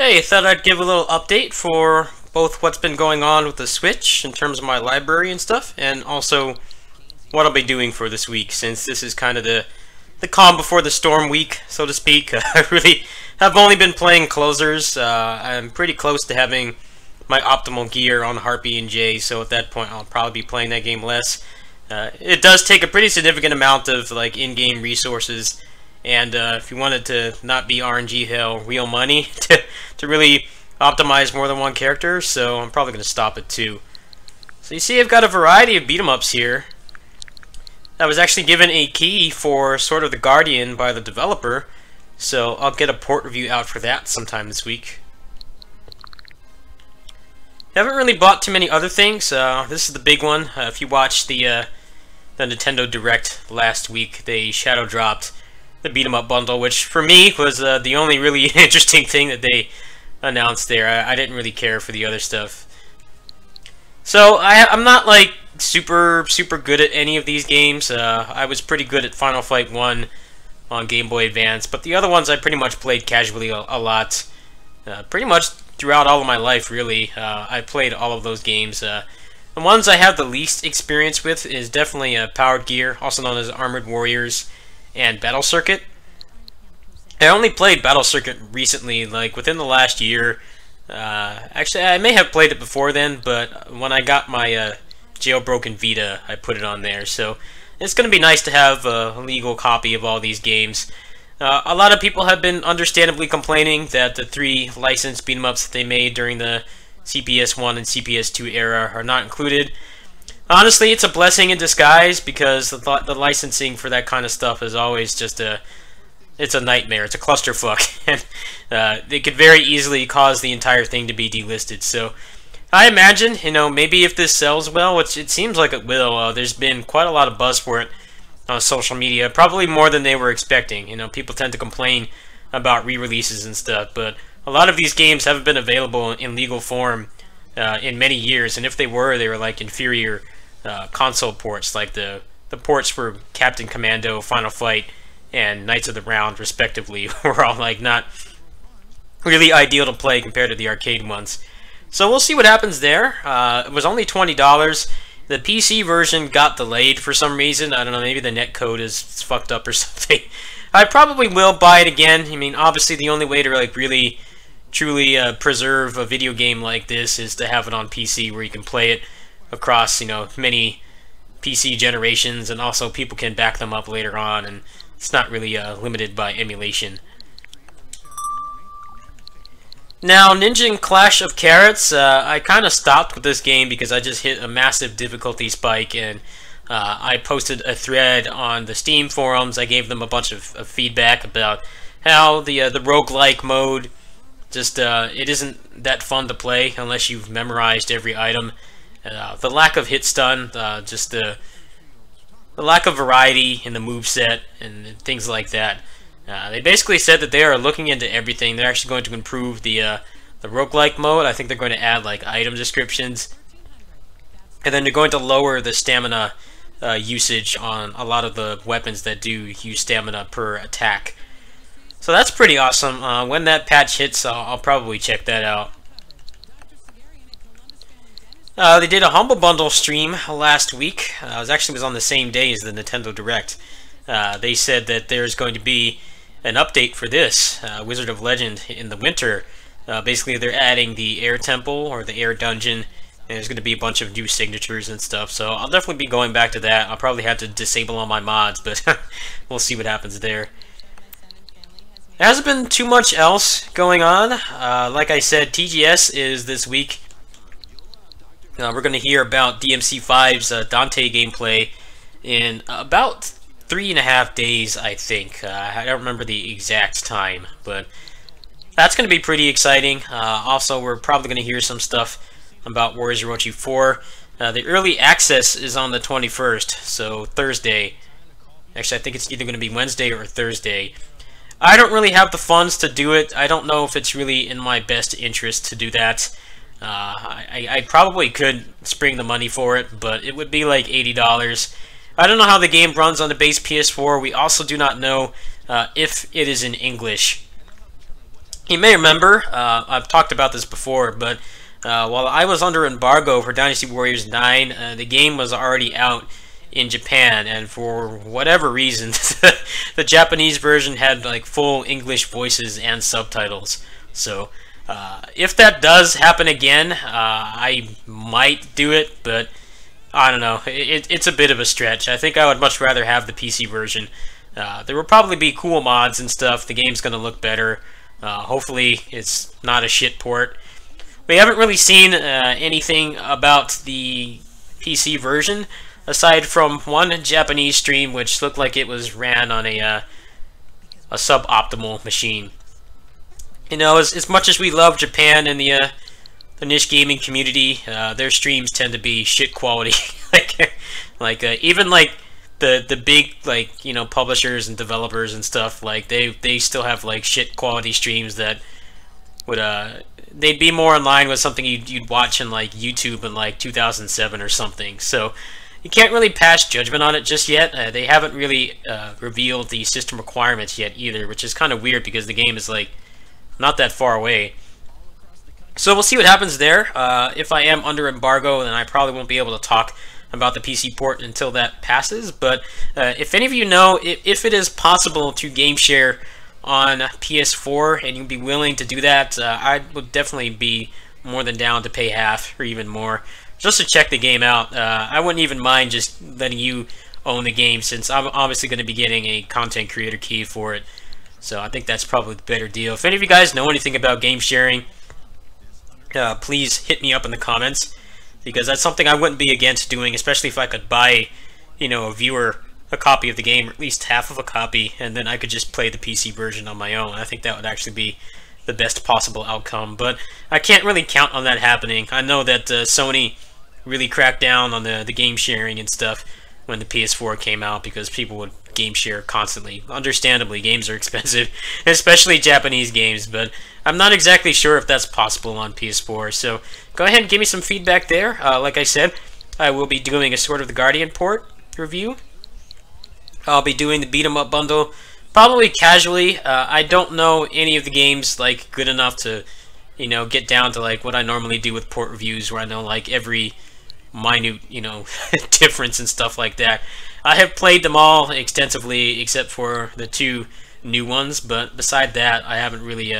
Hey, thought I'd give a little update for both what's been going on with the Switch in terms of my library and stuff, and also what I'll be doing for this week, since this is kind of the calm before the storm week, so to speak. I really have only been playing closers. I'm pretty close to having my optimal gear on Harpy and J, so at that point I'll probably be playing that game less. It does take a pretty significant amount of in-game resources, and if you wanted to not be RNG hell, real money to really optimize more than one character, so I'm probably going to stop at 2. So you see I've got a variety of beat 'em ups here. I was actually given a key for Sword of the Guardian by the developer, so I'll get a port review out for that sometime this week. Haven't really bought too many other things. This is the big one. If you watched the Nintendo Direct last week, they shadow dropped the beat 'em up bundle, which for me was the only really interesting thing that they announced there. I didn't really care for the other stuff. So I'm not like super good at any of these games. I was pretty good at Final Fight 1 on Game Boy Advance, but the other ones I pretty much played casually a lot. Pretty much throughout all of my life, really. I played all of those games. The ones I have the least experience with is definitely Powered Gear, also known as Armored Warriors, and Battle Circuit. I only played Battle Circuit recently, like within the last year. Actually, I may have played it before then, but when I got my jailbroken Vita, I put it on there. So it's going to be nice to have a legal copy of all these games. A lot of people have been understandably complaining that the 3 licensed beat 'em ups that they made during the CPS 1 and CPS 2 era are not included. Honestly, it's a blessing in disguise, because the licensing for that kind of stuff is always just it's a nightmare. It's a clusterfuck, and they could very easily cause the entire thing to be delisted. So I imagine, maybe if this sells well, which it seems like it will, there's been quite a lot of buzz for it on social media, probably more than they were expecting. People tend to complain about re-releases and stuff, but a lot of these games haven't been available in legal form in many years, and if they were like inferior console ports, like the ports for Captain Commando, Final Fight, and Knights of the Round, respectively, were all not really ideal to play compared to the arcade ones. So we'll see what happens there. It was only $20. The PC version got delayed for some reason. I don't know, maybe the netcode is fucked up or something. I probably will buy it again. I mean, obviously the only way to really truly preserve a video game like this is to have it on PC, where you can play it across many PC generations, and also people can back them up later on, and it's not really limited by emulation. Now, Ninja Clash of Carrots, I kind of stopped with this game because I just hit a massive difficulty spike, and I posted a thread on the Steam forums. I gave them a bunch of feedback about how the roguelike mode just it isn't that fun to play unless you've memorized every item. The lack of hit stun, just the lack of variety in the moveset and things like that. They basically said that they are looking into everything. They're actually going to improve the roguelike mode. I think they're going to add item descriptions, and then they're going to lower the stamina usage on a lot of the weapons that do use stamina per attack. So that's pretty awesome. When that patch hits, I'll probably check that out. They did a Humble Bundle stream last week. It was on the same day as the Nintendo Direct. They said that there's going to be an update for this, Wizard of Legend in the winter. Basically, they're adding the Air Temple, or the Air Dungeon, and there's going to be a bunch of new signatures and stuff, so I'll definitely be going back to that. I'll probably have to disable all my mods, but we'll see what happens there. There hasn't been too much else going on. Like I said, TGS is this week. We're going to hear about DMC5's Dante gameplay in about 3.5 days, I think. I don't remember the exact time, but that's going to be pretty exciting. Also, we're probably going to hear some stuff about Warriors Orochi 4. The early access is on the 21st, so Thursday. Actually, I think it's either going to be Wednesday or Thursday. I don't really have the funds to do it. I don't know if it's really in my best interest to do that. I probably could spring the money for it, but it would be like $80. I don't know how the game runs on the base PS4. We also do not know if it is in English. You may remember, I've talked about this before, but while I was under embargo for Dynasty Warriors 9, the game was already out in Japan, and for whatever reason, the Japanese version had like full English voices and subtitles. So if that does happen again, I might do it, but I don't know. It's a bit of a stretch. I think I would much rather have the PC version. There will probably be cool mods and stuff. The game's going to look better. Hopefully it's not a shit port. We haven't really seen anything about the PC version, aside from one Japanese stream which looked like it was ran on a suboptimal machine. You know, as much as we love Japan and the niche gaming community, their streams tend to be shit quality. Even like the big, like, you know, publishers and developers and stuff, like they still have like shit quality streams that would they'd be more in line with something you'd watch in like YouTube in like 2007 or something. So you can't really pass judgment on it just yet. They haven't really revealed the system requirements yet either, which is kind of weird because the game is like not that far away. So we'll see what happens there. If I am under embargo, then I probably won't be able to talk about the PC port until that passes. But if any of you know if it is possible to game share on PS4 and you'd be willing to do that, I would definitely be more than down to pay half or even more just to check the game out. I wouldn't even mind just letting you own the game, since I'm obviously going to be getting a content creator key for it. So I think that's probably the better deal. If any of you guys know anything about game sharing, please hit me up in the comments, because that's something I wouldn't be against doing, especially if I could buy, you know, a viewer a copy of the game, or at least half of a copy, and then I could just play the PC version on my own. I think that would actually be the best possible outcome, but I can't really count on that happening. I know that Sony really cracked down on the game sharing and stuff when the PS4 came out, because people would game share constantly. Understandably, games are expensive, especially Japanese games, but I'm not exactly sure if that's possible on PS4. So go ahead and give me some feedback there. Like I said, I will be doing a Sword of the Guardian port review. I'll be doing the beat 'em up bundle probably casually. I don't know any of the games like good enough to, you know, get down to like what I normally do with port reviews, where I know like every minute, you know, difference and stuff like that. I have played them all extensively except for the two new ones, but beside that, I haven't really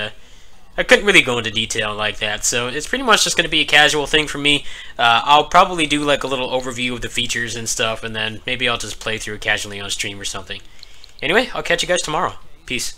I couldn't really go into detail like that. So it's pretty much just going to be a casual thing for me. I'll probably do like a little overview of the features and stuff, and then maybe I'll just play through it casually on stream or something. Anyway, I'll catch you guys tomorrow. Peace.